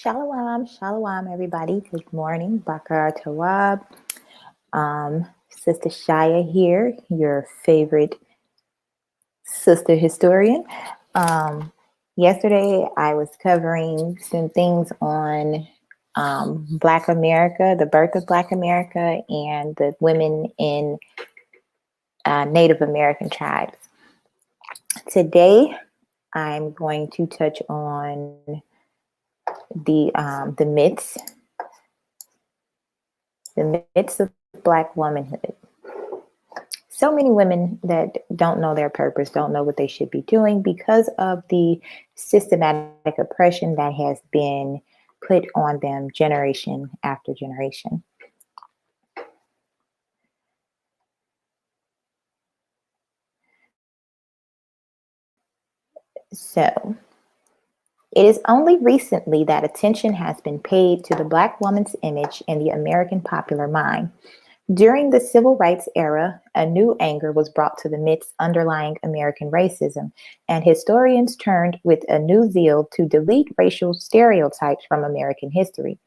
Shalom, shalom, everybody. Good morning. Bakar Tawab. Sister Shaya here, your favorite sister historian. Um, Yesterday, I was covering some things on Black America, the birth of Black America, and the women in Native American tribes. Today, I'm going to touch on the myths of Black womanhood. So many women that don't know their purpose, don't know what they should be doing because of the systematic oppression that has been put on them generation after generation. So, it is only recently that attention has been paid to the Black woman's image in the American popular mind. During the Civil Rights era, a new anger was brought to the myths underlying American racism, and historians turned with a new zeal to delete racial stereotypes from American history.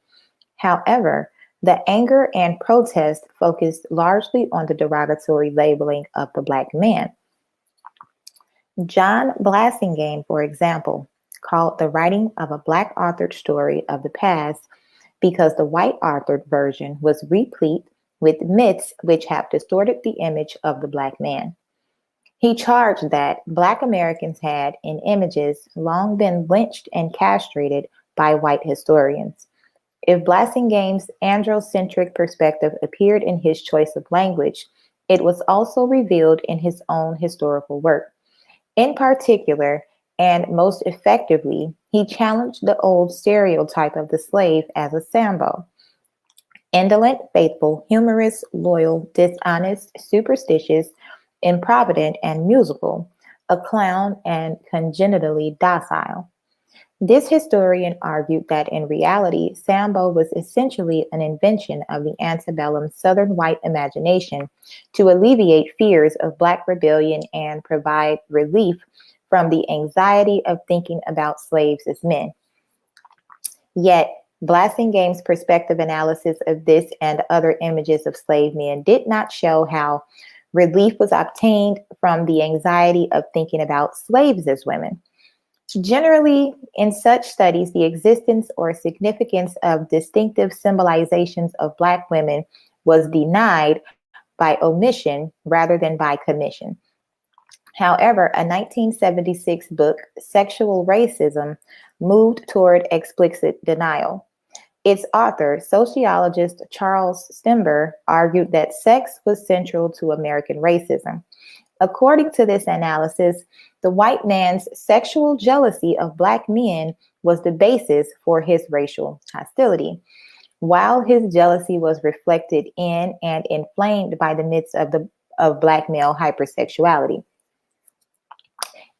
However, the anger and protest focused largely on the derogatory labeling of the Black man. John Blassingame, for example, called the writing of a Black authored story of the past because the white authored version was replete with myths which have distorted the image of the Black man. He charged that Black Americans had, in images, long been lynched and castrated by white historians. If Blassingame's androcentric perspective appeared in his choice of language, it was also revealed in his own historical work. In particular, and most effectively, he challenged the old stereotype of the slave as a Sambo. Indolent, faithful, humorous, loyal, dishonest, superstitious, improvident, and musical, a clown and congenitally docile. This historian argued that in reality, Sambo was essentially an invention of the antebellum Southern white imagination to alleviate fears of Black rebellion and provide relief from the anxiety of thinking about slaves as men. Yet, Blassingame's perspective analysis of this and other images of slave men did not show how relief was obtained from the anxiety of thinking about slaves as women. Generally, in such studies, the existence or significance of distinctive symbolizations of Black women was denied by omission rather than by commission. However, a 1976 book, Sexual Racism, moved toward explicit denial. Its author, sociologist Charles Stember, argued that sex was central to American racism. According to this analysis, the white man's sexual jealousy of Black men was the basis for his racial hostility, while his jealousy was reflected in and inflamed by the myths of Black male hypersexuality.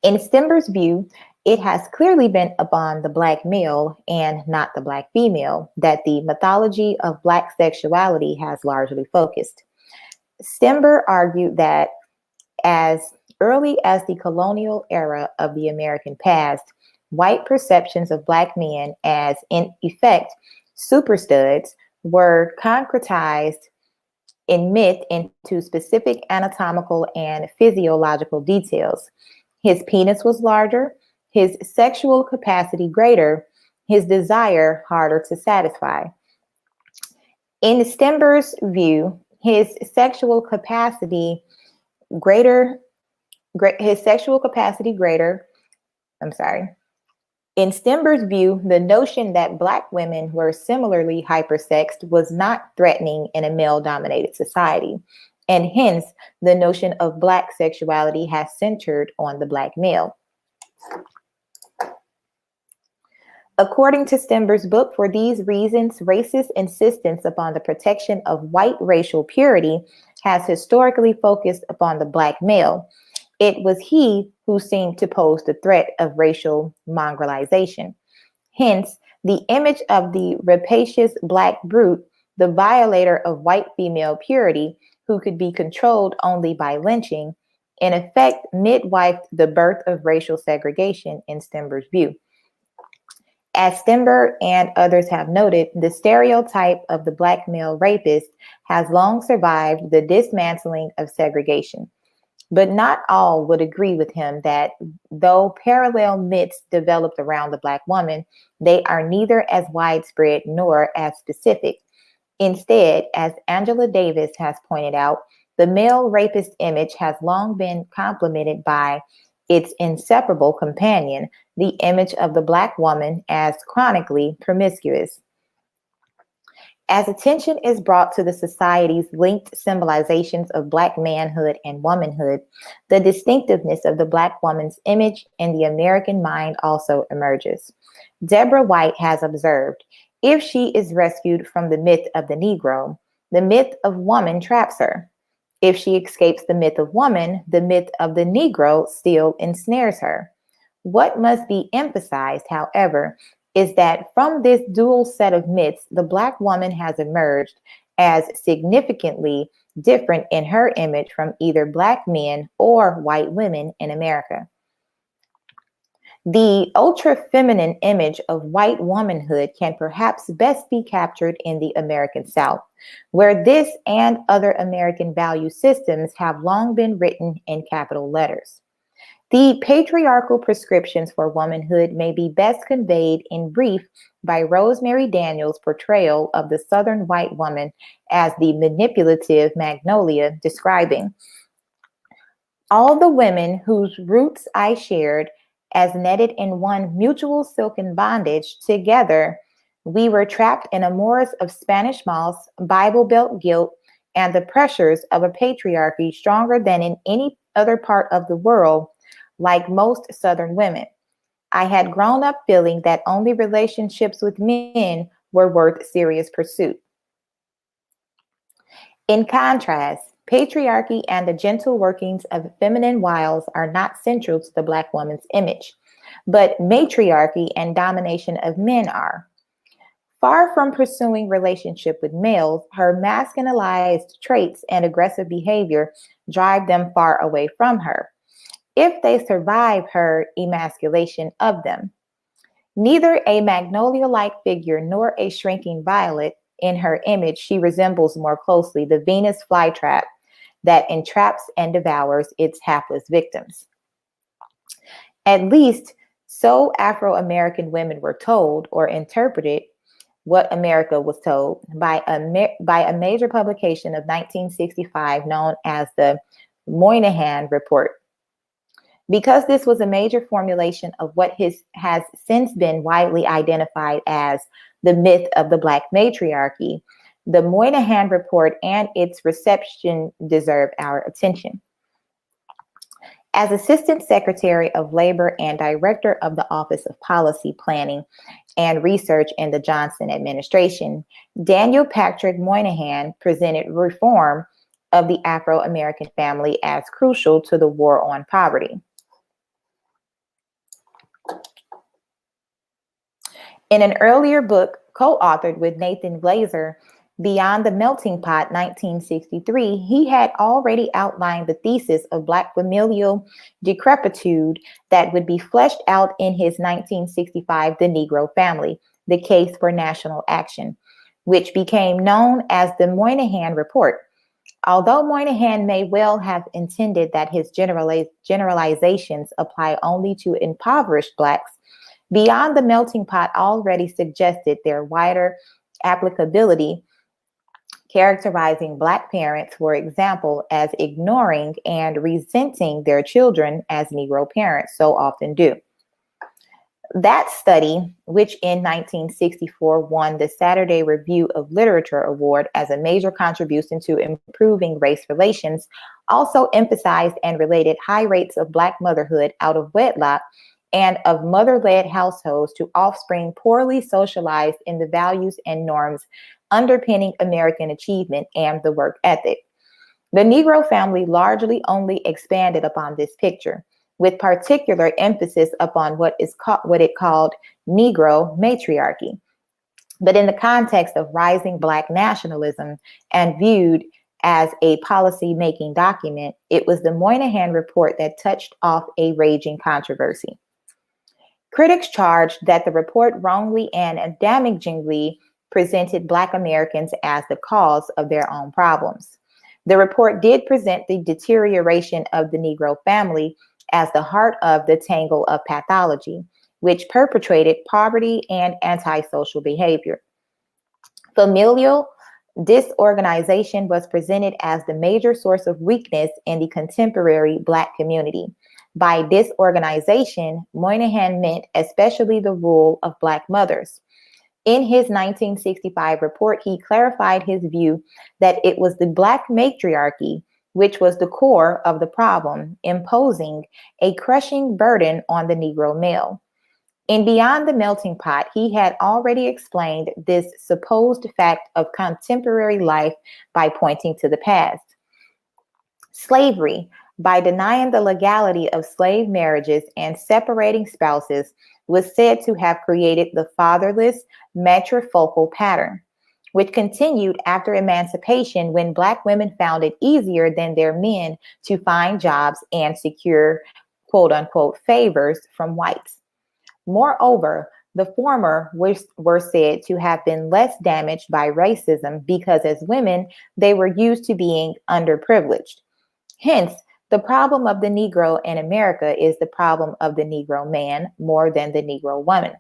In Stember's view, it has clearly been upon the Black male and not the Black female that the mythology of Black sexuality has largely focused. Stember argued that as early as the colonial era of the American past, white perceptions of Black men as, in effect, superstuds were concretized in myth into specific anatomical and physiological details. His penis was larger, his sexual capacity greater, his desire harder to satisfy. In Stember's view, his sexual capacity greater. In Stember's view, the notion that Black women were similarly hypersexed was not threatening in a male-dominated society, and hence the notion of Black sexuality has centered on the Black male. According to Stember's book, for these reasons, racist insistence upon the protection of white racial purity has historically focused upon the Black male. It was he who seemed to pose the threat of racial mongrelization. Hence, the image of the rapacious Black brute, the violator of white female purity, who could be controlled only by lynching, in effect midwifed the birth of racial segregation in Stember's view. As Stember and others have noted, the stereotype of the Black male rapist has long survived the dismantling of segregation. But not all would agree with him that though parallel myths developed around the Black woman, they are neither as widespread nor as specific. Instead, as Angela Davis has pointed out, the male rapist image has long been complemented by its inseparable companion, the image of the Black woman as chronically promiscuous. As attention is brought to the society's linked symbolizations of Black manhood and womanhood, the distinctiveness of the Black woman's image in the American mind also emerges. Deborah White has observed, if she is rescued from the myth of the Negro, the myth of woman traps her. If she escapes the myth of woman, the myth of the Negro still ensnares her. What must be emphasized, however, is that from this dual set of myths, the Black woman has emerged as significantly different in her image from either Black men or white women in America. The ultra-feminine image of white womanhood can perhaps best be captured in the American South, where this and other American value systems have long been written in capital letters. The patriarchal prescriptions for womanhood may be best conveyed in brief by Rosemary Daniels' portrayal of the Southern white woman as the manipulative magnolia, describing, all the women whose roots I shared, as netted in one mutual silken bondage, together we were trapped in a morass of Spanish moss, Bible Belt guilt, and the pressures of a patriarchy stronger than in any other part of the world. Like most Southern women, I had grown up feeling that only relationships with men were worth serious pursuit. In contrast, patriarchy and the gentle workings of feminine wiles are not central to the Black woman's image, but matriarchy and domination of men are. Far from pursuing relationship with males, her masculinized traits and aggressive behavior drive them far away from her, if they survive her emasculation of them. Neither a magnolia-like figure nor a shrinking violet, in her image she resembles more closely the Venus flytrap that entraps and devours its hapless victims. At least, so Afro-American women were told or interpreted what America was told by a major publication of 1965 known as the Moynihan Report. Because this was a major formulation of what has since been widely identified as the myth of the Black matriarchy, the Moynihan Report and its reception deserve our attention. As Assistant Secretary of Labor and Director of the Office of Policy Planning and Research in the Johnson administration, Daniel Patrick Moynihan presented reform of the Afro-American family as crucial to the war on poverty. In an earlier book co-authored with Nathan Glazer, Beyond the Melting Pot, 1963, he had already outlined the thesis of Black familial decrepitude that would be fleshed out in his 1965 The Negro Family, The Case for National Action, which became known as the Moynihan Report. Although Moynihan may well have intended that his generalizations apply only to impoverished Blacks, Beyond the Melting Pot already suggested their wider applicability, characterizing Black parents, for example, as ignoring and resenting their children as Negro parents so often do. That study, which in 1964 won the Saturday Review of Literature Award as a major contribution to improving race relations, also emphasized and related high rates of Black motherhood out of wedlock and of mother-led households to offspring poorly socialized in the values and norms underpinning American achievement and the work ethic. The Negro family largely only expanded upon this picture, with particular emphasis upon what it called Negro matriarchy. But in the context of rising Black nationalism and viewed as a policy-making document, it was the Moynihan Report that touched off a raging controversy. Critics charged that the report wrongly and damagingly presented Black Americans as the cause of their own problems. The report did present the deterioration of the Negro family as the heart of the tangle of pathology, which perpetrated poverty and antisocial behavior. Familial disorganization was presented as the major source of weakness in the contemporary Black community. By disorganization, Moynihan meant especially the rule of Black mothers. In his 1965 report, he clarified his view that it was the Black matriarchy which was the core of the problem, imposing a crushing burden on the Negro male. In Beyond the Melting Pot, he had already explained this supposed fact of contemporary life by pointing to the past. Slavery, by denying the legality of slave marriages and separating spouses, was said to have created the fatherless matriarchal pattern, which continued after emancipation when Black women found it easier than their men to find jobs and secure quote unquote favors from whites. Moreover, the former were said to have been less damaged by racism because as women, they were used to being underprivileged. Hence, the problem of the Negro in America is the problem of the Negro man more than the Negro woman.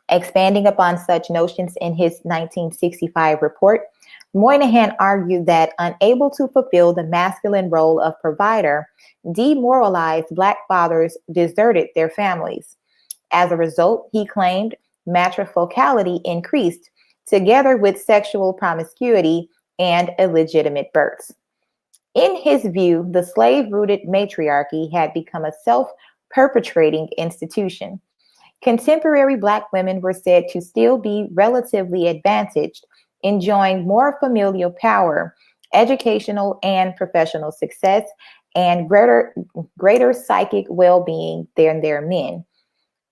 Expanding upon such notions in his 1965 report, Moynihan argued that unable to fulfill the masculine role of provider, demoralized Black fathers deserted their families. As a result, he claimed matriarchality increased, together with sexual promiscuity and illegitimate births. In his view, the slave-rooted matriarchy had become a self-perpetuating institution. Contemporary Black women were said to still be relatively advantaged, enjoying more familial power, educational and professional success, and greater psychic well-being than their men.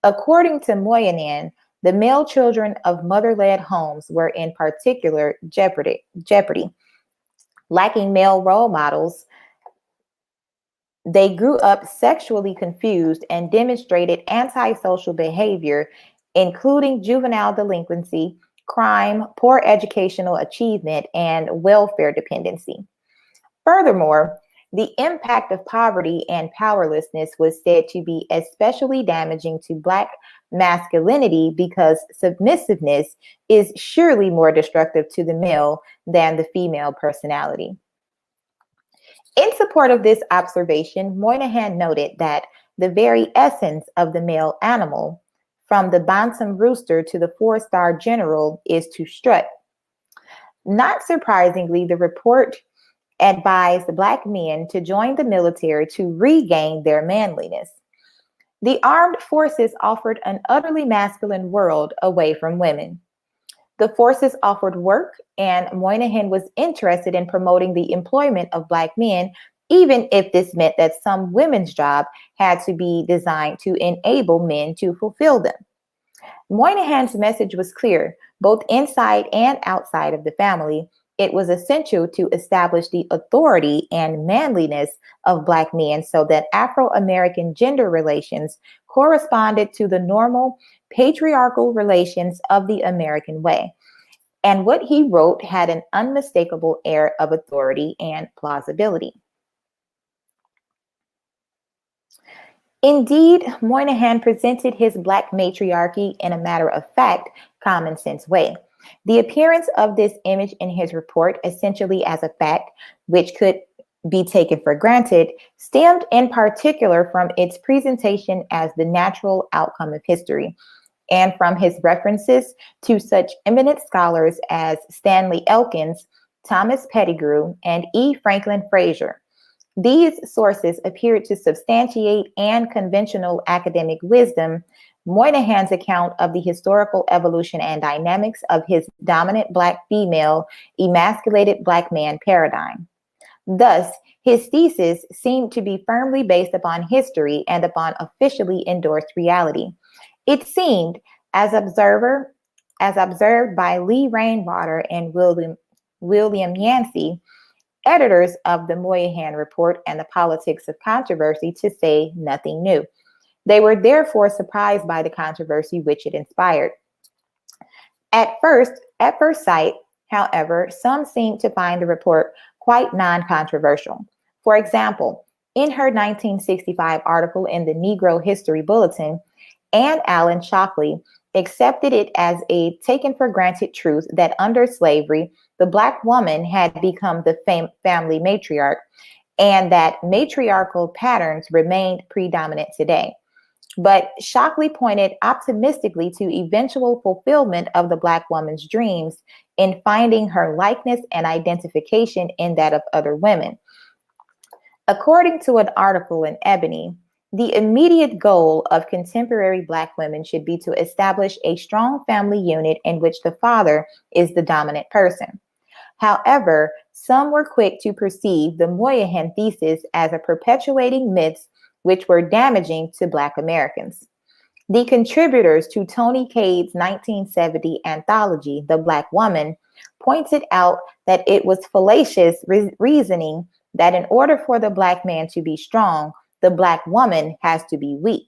According to Moynihan, the male children of mother-led homes were in particular jeopardy. Lacking male role models, they grew up sexually confused and demonstrated antisocial behavior, including juvenile delinquency, crime, poor educational achievement, and welfare dependency. Furthermore, the impact of poverty and powerlessness was said to be especially damaging to Black masculinity because submissiveness is surely more destructive to the male than the female personality. In support of this observation, Moynihan noted that the very essence of the male animal, from the bantam rooster to the four-star general, is to strut. Not surprisingly, the report advised Black men to join the military to regain their manliness. The armed forces offered an utterly masculine world away from women. The forces offered work, and Moynihan was interested in promoting the employment of Black men, even if this meant that some women's jobs had to be designed to enable men to fulfill them. Moynihan's message was clear, both inside and outside of the family. It was essential to establish the authority and manliness of Black men so that Afro-American gender relations corresponded to the normal patriarchal relations of the American way. And what he wrote had an unmistakable air of authority and plausibility. Indeed, Moynihan presented his Black matriarchy in a matter-of-fact, common-sense way. The appearance of this image in his report, essentially as a fact, which could be taken for granted, stemmed in particular from its presentation as the natural outcome of history, and from his references to such eminent scholars as Stanley Elkins, Thomas Pettigrew, and E. Franklin Frazier. These sources appeared to substantiate and conventional academic wisdom Moynihan's account of the historical evolution and dynamics of his dominant Black female, emasculated Black man paradigm. Thus, his thesis seemed to be firmly based upon history and upon officially endorsed reality. It seemed, as observed by Lee Rainwater and William Yancey, editors of the Moynihan Report and the Politics of Controversy, to say nothing new. They were therefore surprised by the controversy which it inspired. At first sight, however, some seemed to find the report quite non-controversial. For example, in her 1965 article in the Negro History Bulletin, Anne Allen Shockley accepted it as a taken for granted truth that under slavery, the Black woman had become the family matriarch and that matriarchal patterns remained predominant today. But Shockley pointed optimistically to eventual fulfillment of the Black woman's dreams in finding her likeness and identification in that of other women. According to an article in Ebony, the immediate goal of contemporary Black women should be to establish a strong family unit in which the father is the dominant person. However, some were quick to perceive the Moynihan thesis as a perpetuating myths which were damaging to Black Americans. The contributors to Tony Cade's 1970 anthology, The Black Woman, pointed out that it was fallacious reasoning that in order for the Black man to be strong, the Black woman has to be weak.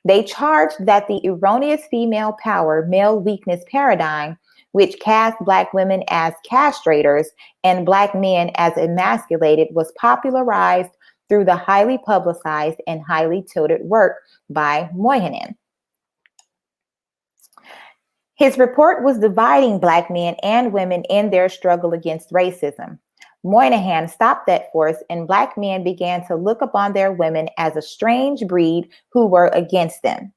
They charged that the erroneous female power, male weakness paradigm, which cast Black women as castrators and Black men as emasculated, was popularized through the highly publicized and highly touted work by Moynihan. His report was dividing Black men and women in their struggle against racism. Moynihan stopped that force, and Black men began to look upon their women as a strange breed who were against them.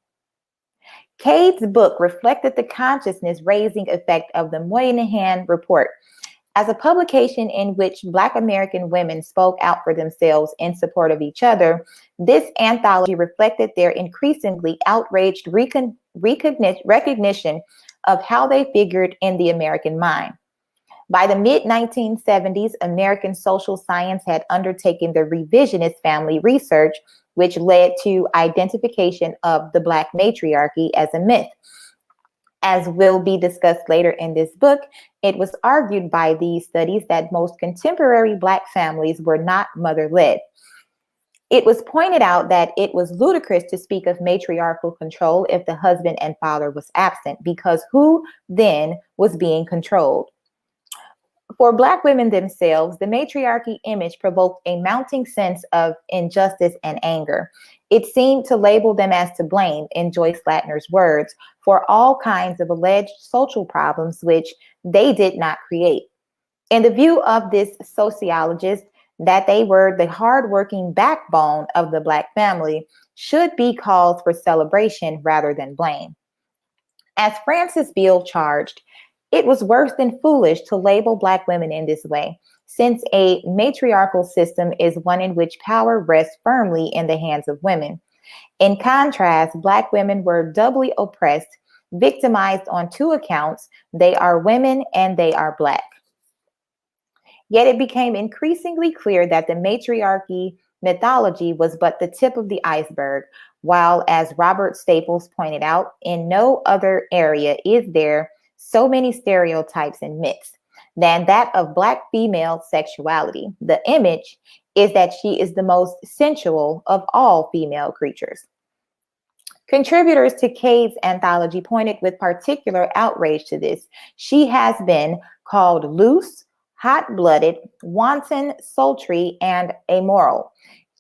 Cade's book reflected the consciousness-raising effect of the Moynihan report. As a publication in which Black American women spoke out for themselves in support of each other, this anthology reflected their increasingly outraged recognition of how they figured in the American mind. By the mid-1970s, American social science had undertaken the revisionist family research, which led to identification of the Black matriarchy as a myth. As will be discussed later in this book, it was argued by these studies that most contemporary Black families were not mother-led. It was pointed out that it was ludicrous to speak of matriarchal control if the husband and father was absent, because who then was being controlled? For Black women themselves, the matriarchy image provoked a mounting sense of injustice and anger. It seemed to label them as to blame, in Joyce Latner's words, for all kinds of alleged social problems which they did not create. In the view of this sociologist, that they were the hardworking backbone of the Black family should be cause for celebration rather than blame. As Francis Beale charged, it was worse than foolish to label Black women in this way, since a matriarchal system is one in which power rests firmly in the hands of women. In contrast, Black women were doubly oppressed, victimized on two accounts: they are women and they are Black. Yet it became increasingly clear that the matriarchy mythology was but the tip of the iceberg, while, as Robert Staples pointed out, in no other area is there so many stereotypes and myths than that of Black female sexuality. The image is that she is the most sensual of all female creatures. Contributors to Cade's anthology pointed with particular outrage to this. She has been called loose, hot-blooded, wanton, sultry, and amoral,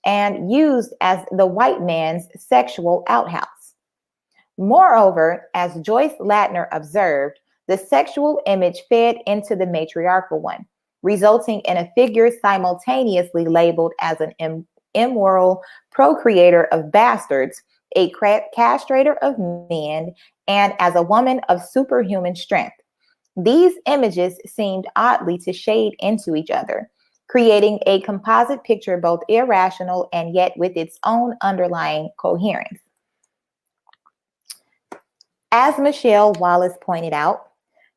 and used as the white man's sexual outhouse. Moreover, as Joyce Latner observed, the sexual image fed into the matriarchal one, resulting in a figure simultaneously labeled as an immoral procreator of bastards, a castrator of men, and as a woman of superhuman strength. These images seemed oddly to shade into each other, creating a composite picture both irrational and yet with its own underlying coherence. As Michelle Wallace pointed out,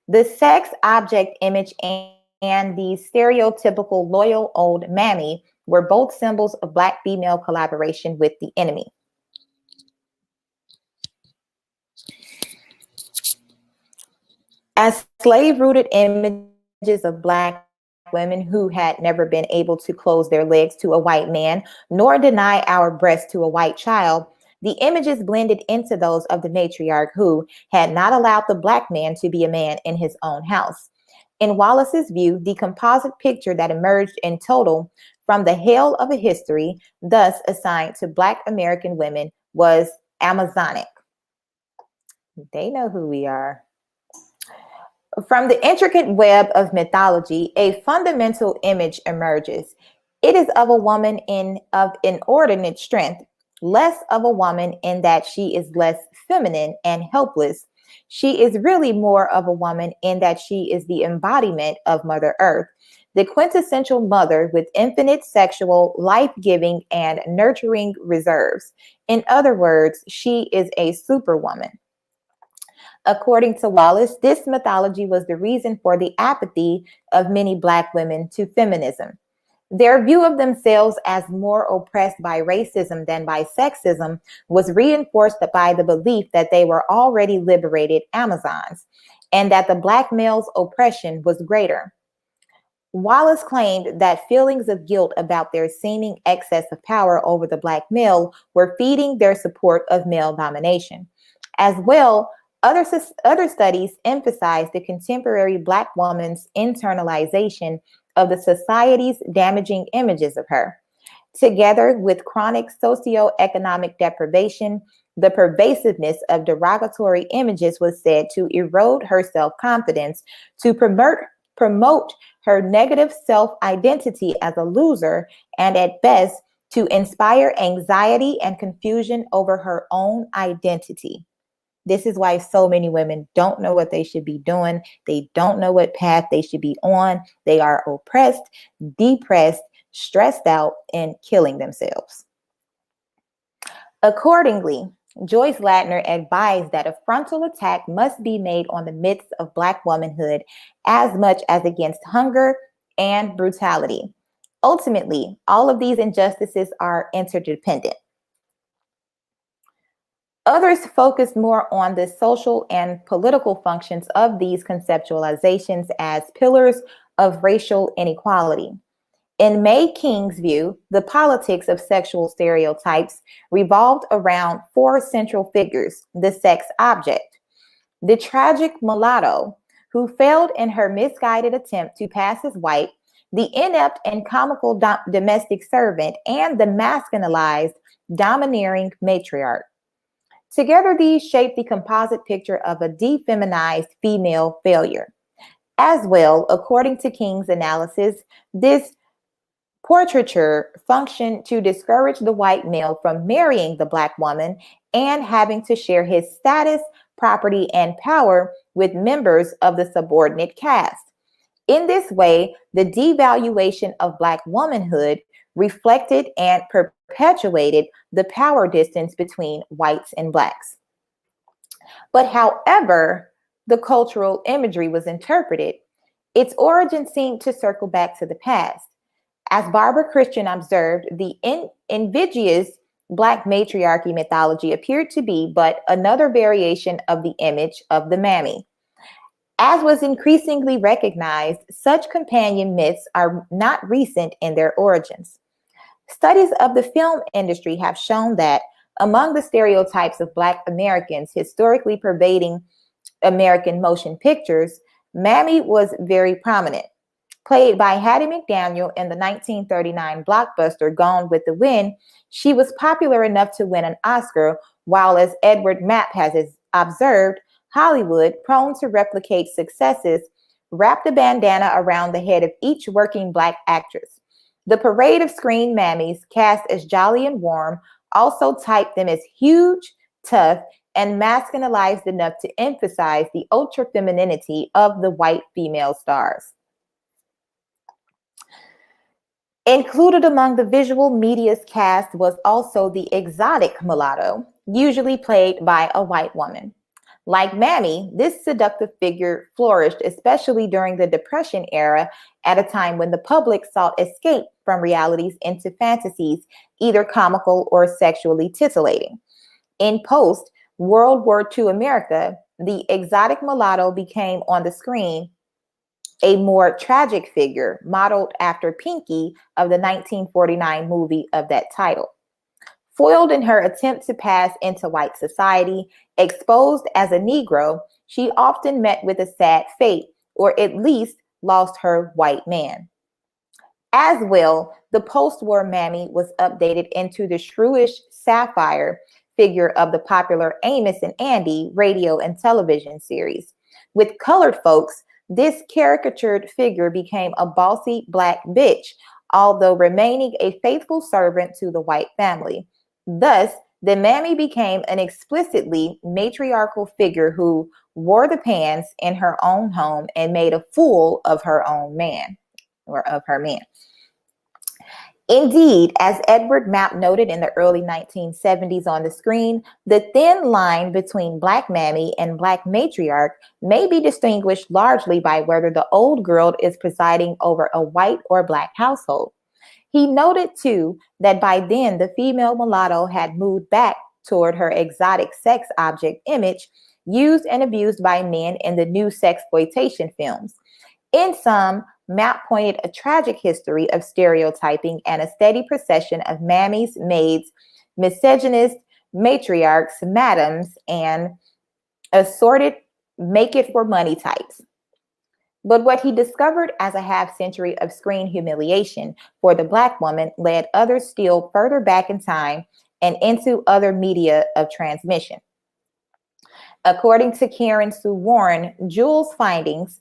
the sex object image and the stereotypical loyal old mammy were both symbols of Black female collaboration with the enemy. As slave-rooted images of Black women who had never been able to close their legs to a white man, nor deny our breasts to a white child, The images blended into those of the matriarch who had not allowed the Black man to be a man in his own house. In Wallace's view, the composite picture that emerged in total from the hell of a history, thus assigned to Black American women, was Amazonic. They know who we are. From the intricate web of mythology, a fundamental image emerges. It is of a woman of inordinate strength, less of a woman in that she is less feminine and helpless. She is really more of a woman in that she is the embodiment of Mother Earth, the quintessential mother with infinite sexual, life-giving, and nurturing reserves. In other words, she is a superwoman. According to Wallace, this mythology was the reason for the apathy of many Black women to feminism. Their view of themselves as more oppressed by racism than by sexism was reinforced by the belief that they were already liberated Amazons and that the Black male's oppression was greater. Wallace claimed that feelings of guilt about their seeming excess of power over the Black male were feeding their support of male domination. As well, other studies emphasize the contemporary Black woman's internalization of the society's damaging images of her. Together with chronic socioeconomic deprivation, the pervasiveness of derogatory images was said to erode her self-confidence, to promote her negative self-identity as a loser, and at best, to inspire anxiety and confusion over her own identity. This is why so many women don't know what they should be doing. They don't know what path they should be on. They are oppressed, depressed, stressed out, and killing themselves. Accordingly, Joyce Ladner advised that a frontal attack must be made on the myths of Black womanhood as much as against hunger and brutality. Ultimately, all of these injustices are interdependent. Others focused more on the social and political functions of these conceptualizations as pillars of racial inequality. In Mae King's view, the politics of sexual stereotypes revolved around four central figures: the sex object, the tragic mulatto, who failed in her misguided attempt to pass as white, the inept and comical domestic servant, and the masculinized, domineering matriarch. Together, these shape the composite picture of a defeminized female failure. As well, according to King's analysis, this portraiture functioned to discourage the white male from marrying the Black woman and having to share his status, property, and power with members of the subordinate caste. In this way, the devaluation of Black womanhood reflected and perpetuated the power distance between whites and Blacks. But however the cultural imagery was interpreted, its origin seemed to circle back to the past. As Barbara Christian observed, the invidious Black matriarchy mythology appeared to be but another variation of the image of the mammy. As was increasingly recognized, such companion myths are not recent in their origins. Studies of the film industry have shown that among the stereotypes of Black Americans historically pervading American motion pictures, Mammy was very prominent. Played by Hattie McDaniel in the 1939 blockbuster Gone with the Wind, she was popular enough to win an Oscar, while, as Edward Mapp has observed, Hollywood, prone to replicate successes, wrapped a bandana around the head of each working Black actress. The parade of screen mammies, cast as jolly and warm, also typed them as huge, tough, and masculinized enough to emphasize the ultra-femininity of the white female stars. Included among the visual media's cast was also the exotic mulatto, usually played by a white woman. Like Mammy, this seductive figure flourished especially during the Depression era, at a time when the public sought escape from realities into fantasies, either comical or sexually titillating. In post-World War II America, the exotic mulatto became on the screen a more tragic figure, modeled after Pinky of the 1949 movie of that title. Foiled in her attempt to pass into white society, exposed as a Negro, she often met with a sad fate, or at least lost her white man. As well, the post-war Mammy was updated into the shrewish sapphire figure of the popular Amos and Andy radio and television series. With colored folks, this caricatured figure became a bossy black bitch, although remaining a faithful servant to the white family. Thus, the Mammy became an explicitly matriarchal figure who wore the pants in her own home and made a fool of her own man, or of her man. Indeed, as Edward Mapp noted in the early 1970s on the screen, the thin line between Black Mammy and Black matriarch may be distinguished largely by whether the old girl is presiding over a white or Black household. He noted, too, that by then the female mulatto had moved back toward her exotic sex object image used and abused by men in the new sexploitation films. In sum, Mapp pointed a tragic history of stereotyping and a steady procession of mammies, maids, misogynist matriarchs, madams, and assorted make-it-for-money types. But what he discovered as a half-century of screen humiliation for the Black woman led others still further back in time and into other media of transmission. According to Karen Sue Warren, Jules' findings,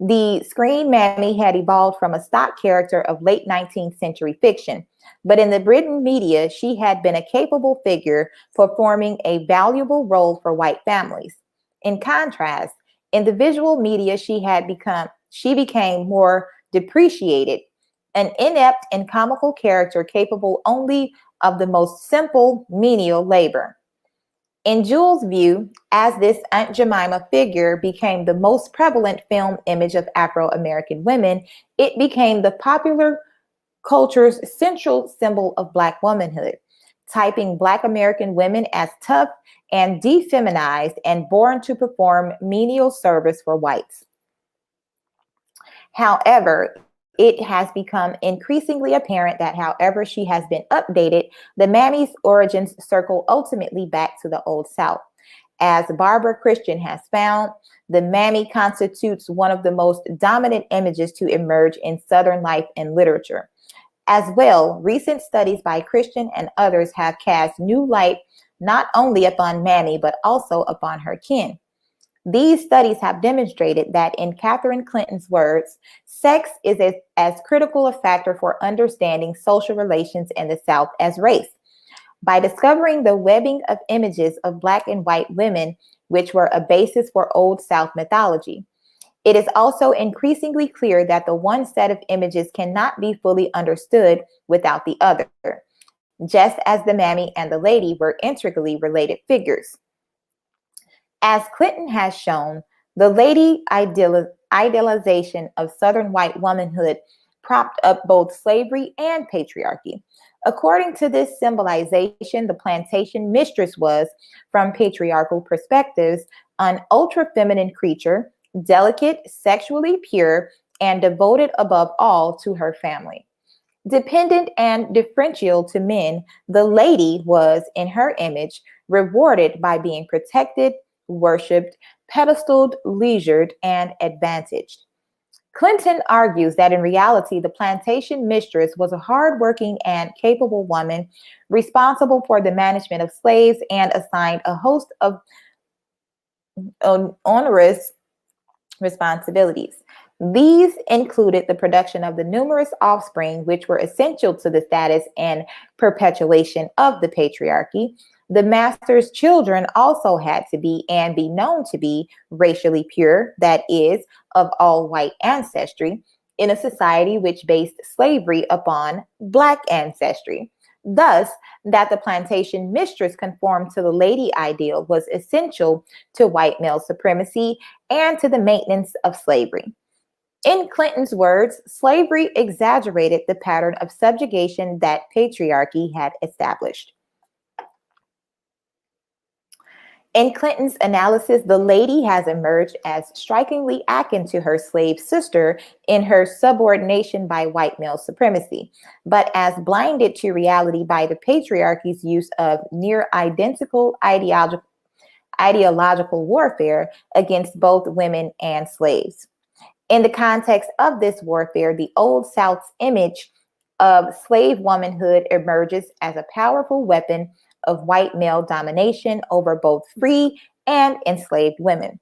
the screen mammy had evolved from a stock character of late 19th century fiction, but in the Britain media, she had been a capable figure performing a valuable role for white families. In contrast, in the visual media, she became more depreciated, an inept and comical character capable only of the most simple menial labor. In Jules' view, as this Aunt Jemima figure became the most prevalent film image of Afro-American women, it became the popular culture's central symbol of Black womanhood, typing Black American women as tough and defeminized and born to perform menial service for whites. However, it has become increasingly apparent that however she has been updated, the mammy's origins circle ultimately back to the Old South. As Barbara Christian has found, the mammy constitutes one of the most dominant images to emerge in Southern life and literature. As well, recent studies by Christian and others have cast new light not only upon Mammy, but also upon her kin. These studies have demonstrated that, in Catherine Clinton's words, sex is as critical a factor for understanding social relations in the South as race. By discovering the webbing of images of Black and white women, which were a basis for Old South mythology, it is also increasingly clear that the one set of images cannot be fully understood without the other, just as the mammy and the lady were integrally related figures. As Clinton has shown, the lady idealization of Southern white womanhood propped up both slavery and patriarchy. According to this symbolization, the plantation mistress was, from patriarchal perspectives, an ultra-feminine creature, delicate, sexually pure, and devoted above all to her family. Dependent and differential to men, the lady was, in her image, rewarded by being protected, worshipped, pedestaled, leisured, and advantaged. Clinton argues that in reality, the plantation mistress was a hardworking and capable woman responsible for the management of slaves and assigned a host of onerous responsibilities. These included the production of the numerous offspring which were essential to the status and perpetuation of the patriarchy. The master's children also had to be and be known to be racially pure, that is, of all white ancestry, in a society which based slavery upon Black ancestry. Thus, that the plantation mistress conformed to the lady ideal was essential to white male supremacy and to the maintenance of slavery. In Clinton's words, slavery exaggerated the pattern of subjugation that patriarchy had established. In Clinton's analysis, the lady has emerged as strikingly akin to her slave sister in her subordination by white male supremacy, but as blinded to reality by the patriarchy's use of near identical ideological warfare against both women and slaves. In the context of this warfare, the Old South's image of slave womanhood emerges as a powerful weapon of white male domination over both free and enslaved women.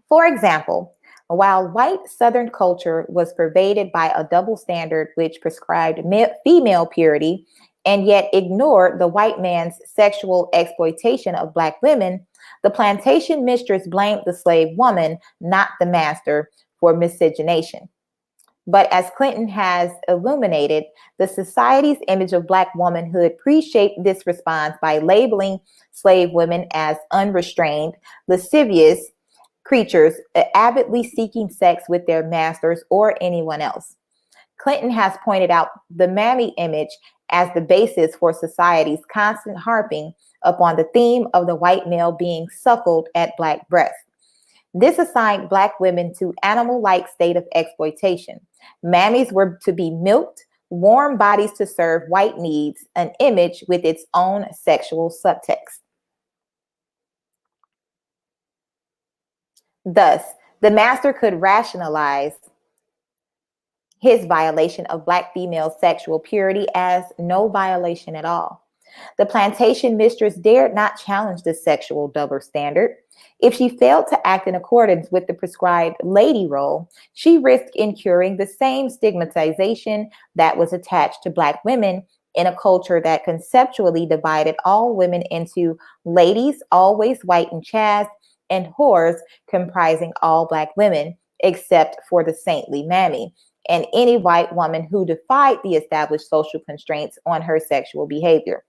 For example, while white Southern culture was pervaded by a double standard which prescribed female purity and yet ignored the white man's sexual exploitation of Black women, the plantation mistress blamed the slave woman, not the master, for miscegenation. But as Clinton has illuminated, the society's image of Black womanhood pre-shaped this response by labeling slave women as unrestrained, lascivious creatures, avidly seeking sex with their masters or anyone else. Clinton has pointed out the mammy image as the basis for society's constant harping upon the theme of the white male being suckled at Black breasts. This assigned Black women to animal-like state of exploitation. Mammies were to be milked, warm bodies to serve white needs, an image with its own sexual subtext. Thus, the master could rationalize his violation of Black female sexual purity as no violation at all. The plantation mistress dared not challenge the sexual double standard. If she failed to act in accordance with the prescribed lady role, she risked incurring the same stigmatization that was attached to Black women in a culture that conceptually divided all women into ladies, always white and chaste, and whores comprising all Black women, except for the saintly mammy, and any white woman who defied the established social constraints on her sexual behavior.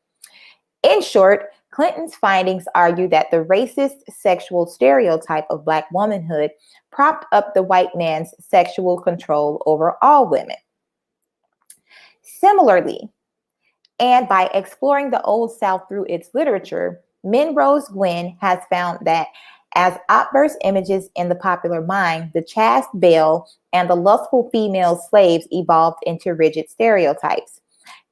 In short, Clinton's findings argue that the racist sexual stereotype of Black womanhood propped up the white man's sexual control over all women. Similarly, and by exploring the Old South through its literature, Minrose Gwynn has found that as obverse images in the popular mind, the chaste belle and the lustful female slaves evolved into rigid stereotypes.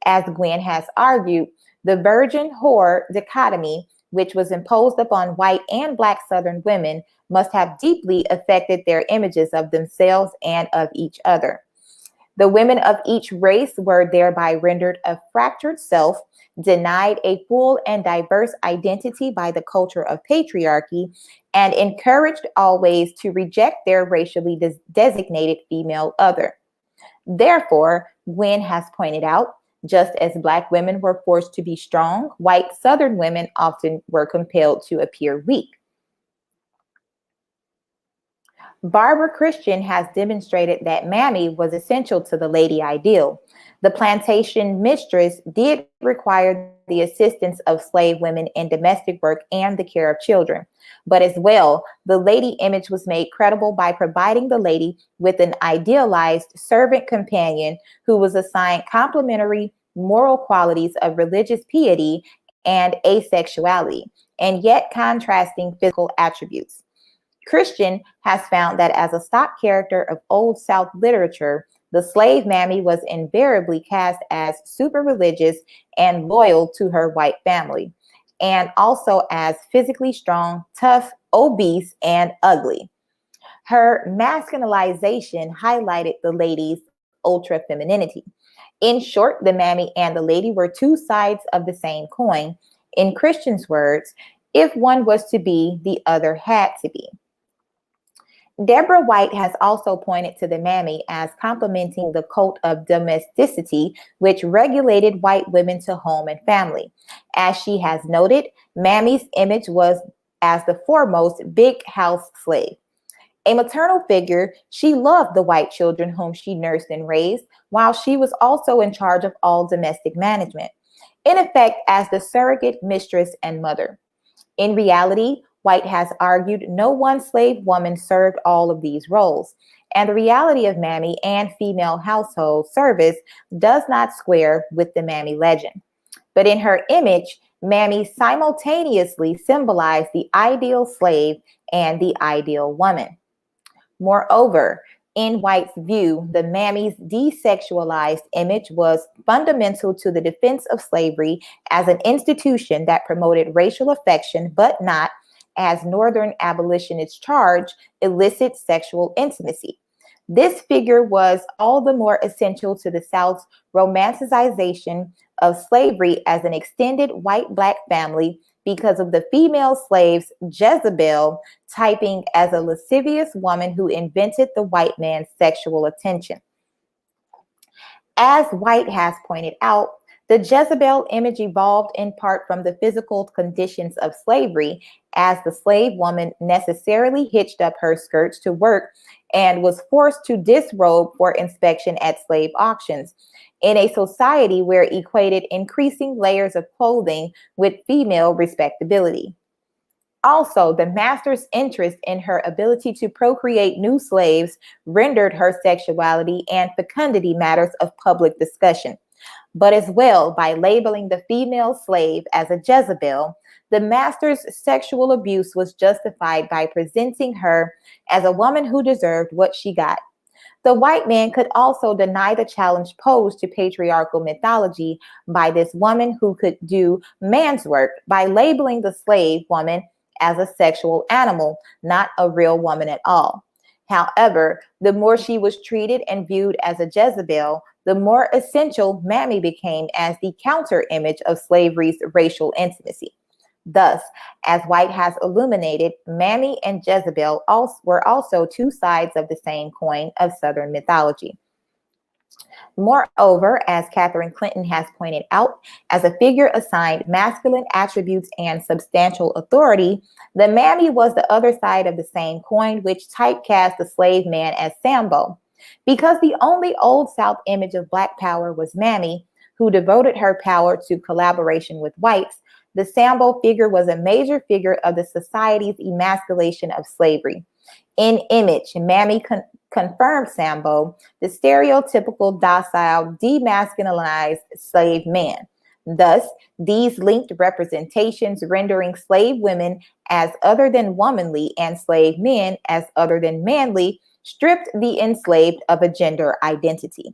As Gwynn has argued, the virgin whore dichotomy, which was imposed upon white and Black Southern women, must have deeply affected their images of themselves and of each other. The women of each race were thereby rendered a fractured self, denied a full and diverse identity by the culture of patriarchy, and encouraged always to reject their racially designated female other. Therefore, Gwynn has pointed out, just as Black women were forced to be strong, white Southern women often were compelled to appear weak. Barbara Christian has demonstrated that mammy was essential to the lady ideal. The plantation mistress did require the assistance of slave women in domestic work and the care of children. But as well, the lady image was made credible by providing the lady with an idealized servant companion who was assigned complementary moral qualities of religious piety and asexuality, and yet contrasting physical attributes. Christian has found that as a stock character of Old South literature, the slave mammy was invariably cast as super religious and loyal to her white family, and also as physically strong, tough, obese, and ugly. Her masculinization highlighted the lady's ultra femininity. In short, the mammy and the lady were two sides of the same coin. In Christian's words, if one was to be, the other had to be. Deborah White has also pointed to the mammy as complementing the cult of domesticity, which regulated white women to home and family. As she has noted, mammy's image was as the foremost big house slave. A maternal figure, she loved the white children whom she nursed and raised, while she was also in charge of all domestic management, in effect as the surrogate mistress and mother. In reality, White has argued no one slave woman served all of these roles, and the reality of mammy and female household service does not square with the mammy legend. But in her image, Mammy simultaneously symbolized the ideal slave and the ideal woman. Moreover, in White's view, the mammy's desexualized image was fundamental to the defense of slavery as an institution that promoted racial affection, but not, as Northern abolitionists charge, illicit sexual intimacy. This figure was all the more essential to the South's romanticization of slavery as an extended white-black family because of the female slaves Jezebel typing as a lascivious woman who invented the white man's sexual attention. As White has pointed out, the Jezebel image evolved in part from the physical conditions of slavery, as the slave woman necessarily hitched up her skirts to work and was forced to disrobe for inspection at slave auctions, in a society where it equated increasing layers of clothing with female respectability. Also, the master's interest in her ability to procreate new slaves rendered her sexuality and fecundity matters of public discussion. But as well, by labeling the female slave as a Jezebel, the master's sexual abuse was justified by presenting her as a woman who deserved what she got. The white man could also deny the challenge posed to patriarchal mythology by this woman who could do man's work by labeling the slave woman as a sexual animal, not a real woman at all. However, the more she was treated and viewed as a Jezebel, the more essential Mammy became as the counter image of slavery's racial intimacy. Thus, as White has illuminated, Mammy and Jezebel were also two sides of the same coin of Southern mythology. Moreover, as Catherine Clinton has pointed out, as a figure assigned masculine attributes and substantial authority, the Mammy was the other side of the same coin, which typecast the slave man as Sambo. Because the only Old South image of Black power was Mammy, who devoted her power to collaboration with whites, the Sambo figure was a major figure of the society's emasculation of slavery. In image, Mammy confirmed Sambo, the stereotypical docile, demasculinized slave man. Thus, these linked representations rendering slave women as other than womanly and slave men as other than manly stripped the enslaved of a gender identity.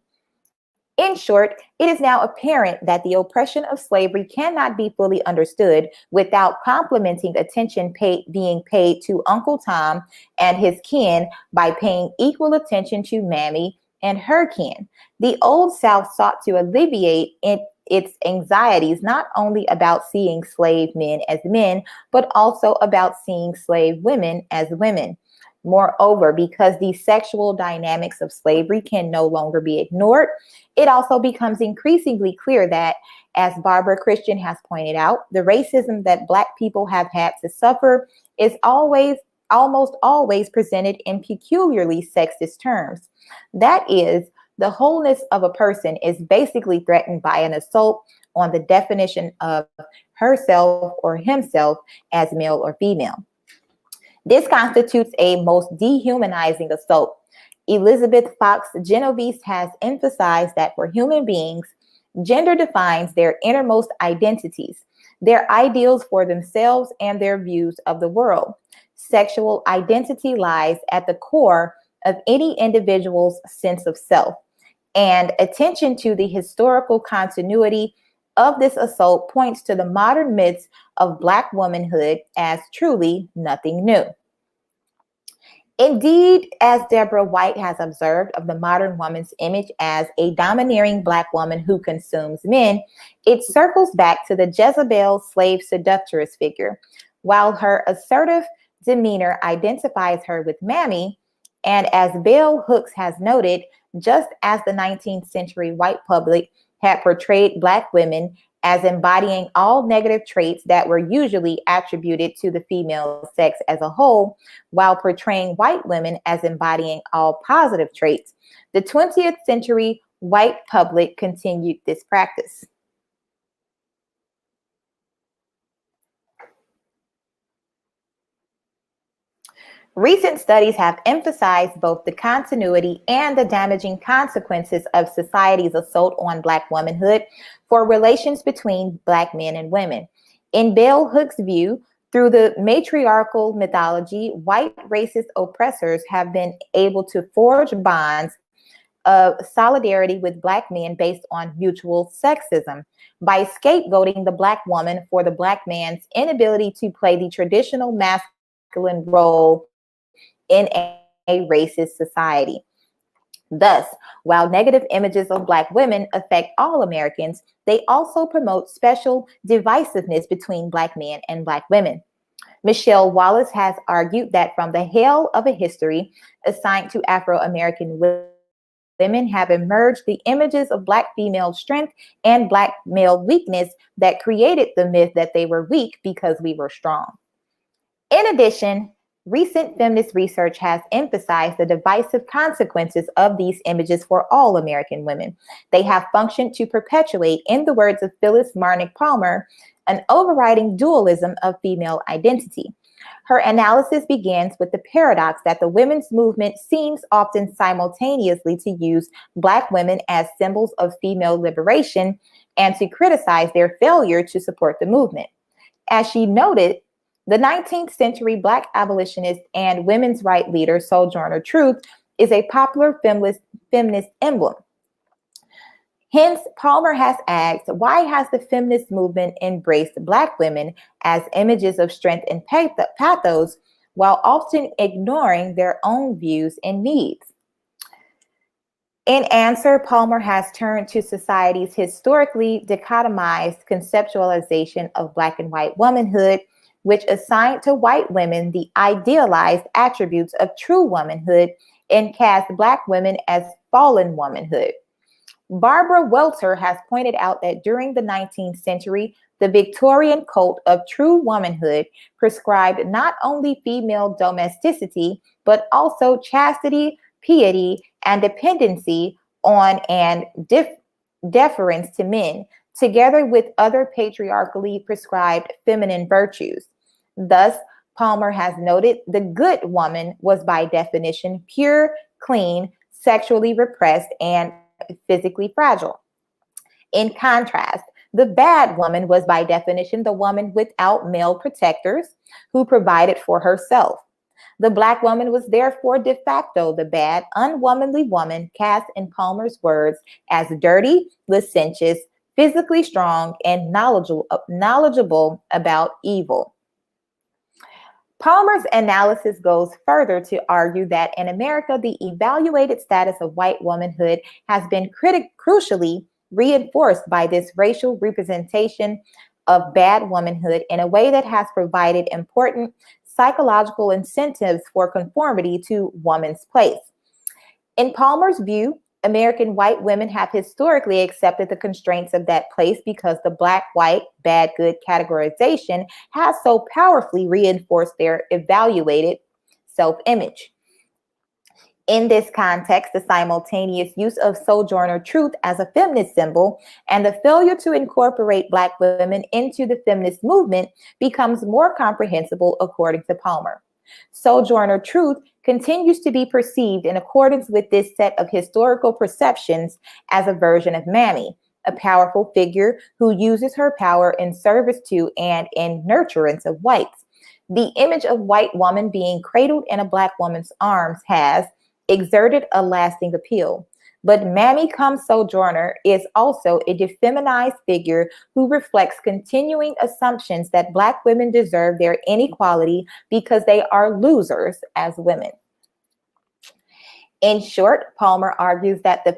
In short, it is now apparent that the oppression of slavery cannot be fully understood without complementing attention being paid to Uncle Tom and his kin by paying equal attention to Mammy and her kin. The Old South sought to alleviate its anxieties not only about seeing slave men as men, but also about seeing slave women as women. Moreover, because the sexual dynamics of slavery can no longer be ignored, it also becomes increasingly clear that, as Barbara Christian has pointed out, the racism that Black people have had to suffer is almost always presented in peculiarly sexist terms. That is, the wholeness of a person is basically threatened by an assault on the definition of herself or himself as male or female. This constitutes a most dehumanizing assault. Elizabeth Fox Genovese has emphasized that for human beings, gender defines their innermost identities, their ideals for themselves, and their views of the world. Sexual identity lies at the core of any individual's sense of self, and attention to the historical continuity of this assault points to the modern myths of Black womanhood as truly nothing new. Indeed, as Deborah White has observed of the modern woman's image as a domineering Black woman who consumes men, it circles back to the Jezebel slave seductress figure. While her assertive demeanor identifies her with Mammy, and as Bell Hooks has noted, just as the 19th century white public had portrayed Black women as embodying all negative traits that were usually attributed to the female sex as a whole, while portraying white women as embodying all positive traits, the 20th century white public continued this practice. Recent studies have emphasized both the continuity and the damaging consequences of society's assault on Black womanhood for relations between Black men and women. In Bell Hook's view, through the matriarchal mythology, white racist oppressors have been able to forge bonds of solidarity with Black men based on mutual sexism by scapegoating the Black woman for the Black man's inability to play the traditional masculine role in a racist society. Thus, while negative images of Black women affect all Americans, they also promote special divisiveness between Black men and Black women. Michelle Wallace has argued that from the hell of a history assigned to Afro-American women have emerged the images of Black female strength and Black male weakness that created the myth that they were weak because we were strong. In addition, recent feminist research has emphasized the divisive consequences of these images for all American women. They have functioned to perpetuate, in the words of Phyllis Marnick Palmer, an overriding dualism of female identity. Her analysis begins with the paradox that the women's movement seems often simultaneously to use Black women as symbols of female liberation and to criticize their failure to support the movement. As she noted, the 19th century Black abolitionist and women's rights leader Sojourner Truth is a popular feminist emblem. Hence, Palmer has asked, why has the feminist movement embraced Black women as images of strength and pathos while often ignoring their own views and needs? In answer, Palmer has turned to society's historically dichotomized conceptualization of Black and white womanhood, which assigned to white women the idealized attributes of true womanhood and cast Black women as fallen womanhood. Barbara Welter has pointed out that during the 19th century, the Victorian cult of true womanhood prescribed not only female domesticity, but also chastity, piety, and dependency on and deference to men, together with other patriarchally prescribed feminine virtues. Thus, Palmer has noted the good woman was by definition pure, clean, sexually repressed, and physically fragile. In contrast, the bad woman was by definition the woman without male protectors who provided for herself. The Black woman was therefore de facto the bad, unwomanly woman, cast in Palmer's words as dirty, licentious, physically strong, and knowledgeable about evil. Palmer's analysis goes further to argue that in America, the evaluated status of white womanhood has been crucially reinforced by this racial representation of bad womanhood in a way that has provided important psychological incentives for conformity to woman's place. In Palmer's view, American white women have historically accepted the constraints of that place because the black-white, bad-good categorization has so powerfully reinforced their evaluated self-image. In this context, the simultaneous use of Sojourner Truth as a feminist symbol and the failure to incorporate Black women into the feminist movement becomes more comprehensible, according to Palmer. Sojourner Truth continues to be perceived in accordance with this set of historical perceptions as a version of Mammy, a powerful figure who uses her power in service to and in nurturance of whites. The image of white woman being cradled in a Black woman's arms has exerted a lasting appeal. But Mammy cum Sojourner is also a defeminized figure who reflects continuing assumptions that Black women deserve their inequality because they are losers as women. In short, Palmer argues that the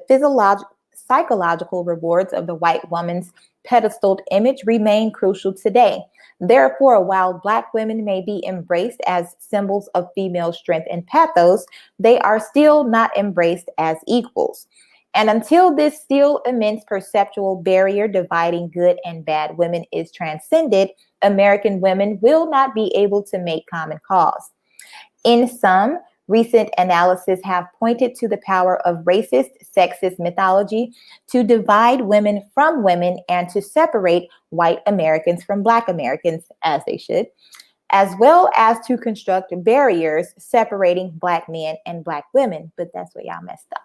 psychological rewards of the white woman's pedestaled image remain crucial today. Therefore, while Black women may be embraced as symbols of female strength and pathos, they are still not embraced as equals. And until this still immense perceptual barrier dividing good and bad women is transcended, American women will not be able to make common cause. In sum, recent analysis have pointed to the power of racist, sexist mythology to divide women from women and to separate white Americans from Black Americans, as they should, as well as to construct barriers separating Black men and Black women. But that's where y'all messed up.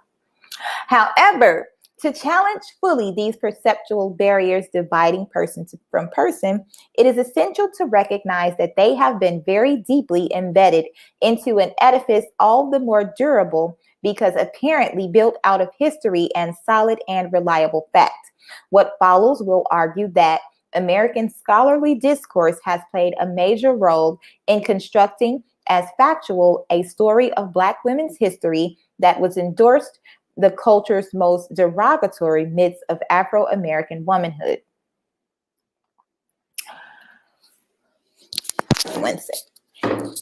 However, To challenge fully these perceptual barriers dividing person from person, it is essential to recognize that they have been very deeply embedded into an edifice all the more durable because apparently built out of history and solid and reliable fact. What follows will argue that American scholarly discourse has played a major role in constructing as factual a story of Black women's history that was endorsed the culture's most derogatory myths of Afro-American womanhood. One second.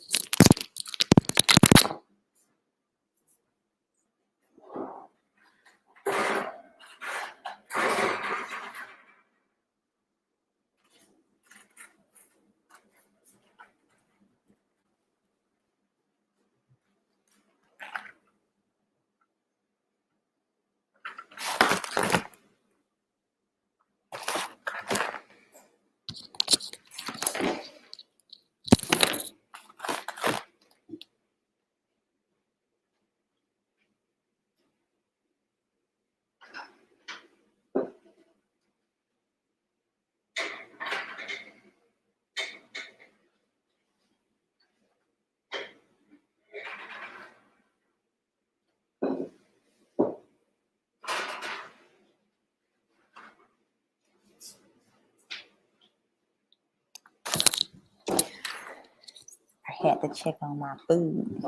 I had to check on my food.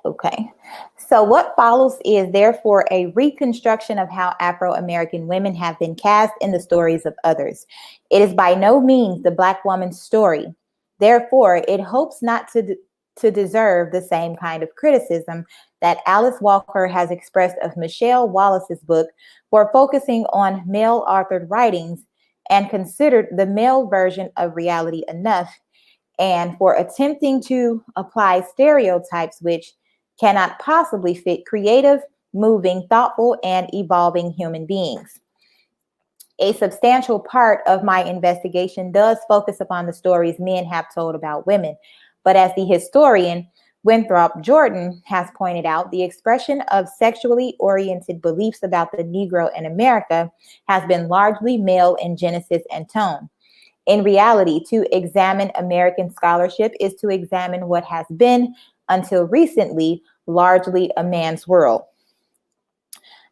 Okay. So what follows is therefore a reconstruction of how Afro-American women have been cast in the stories of others. It is by no means the Black woman's story. Therefore, it hopes not to deserve the same kind of criticism that Alice Walker has expressed of Michelle Wallace's book for focusing on male-authored writings and considered the male version of reality enough, and for attempting to apply stereotypes which cannot possibly fit creative, moving, thoughtful, and evolving human beings. A substantial part of my investigation does focus upon the stories men have told about women, but as the historian Winthrop Jordan has pointed out, the expression of sexually oriented beliefs about the Negro in America has been largely male in genesis and tone. In reality, to examine American scholarship is to examine what has been, until recently, largely a man's world.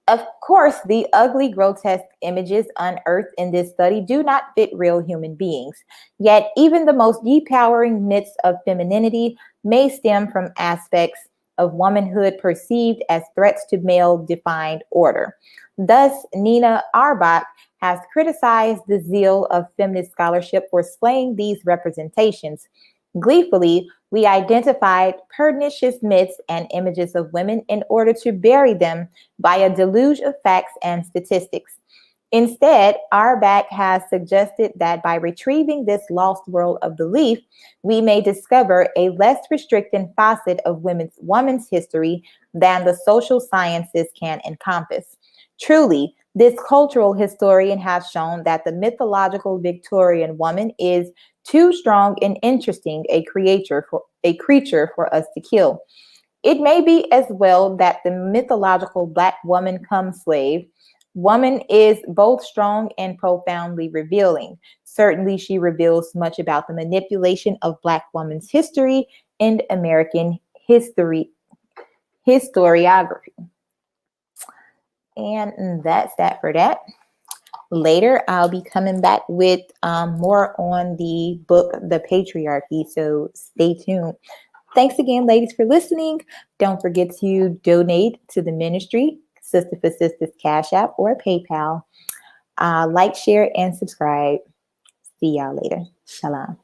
Of course, the ugly, grotesque images unearthed in this study do not fit real human beings. Yet, even the most depowering myths of femininity may stem from aspects of womanhood perceived as threats to male-defined order. Thus, Nina Arbach has criticized the zeal of feminist scholarship for slaying these representations. Gleefully, we identified pernicious myths and images of women in order to bury them by a deluge of facts and statistics. Instead, Arbach has suggested that by retrieving this lost world of belief, we may discover a less restricted facet of women's history than the social sciences can encompass. Truly, this cultural historian has shown that the mythological Victorian woman is too strong and interesting a creature for us to kill. It may be as well that the mythological Black woman come slave woman is both strong and profoundly revealing. Certainly, she reveals much about the manipulation of Black women's history and American historiography. And that's that for that. Later, I'll be coming back with more on the book, The Patriarchy, so stay tuned. Thanks again, ladies, for listening. Don't forget to donate to the ministry, Sister for Sisters Cash App or PayPal. Like, share, and subscribe. See y'all later. Shalom.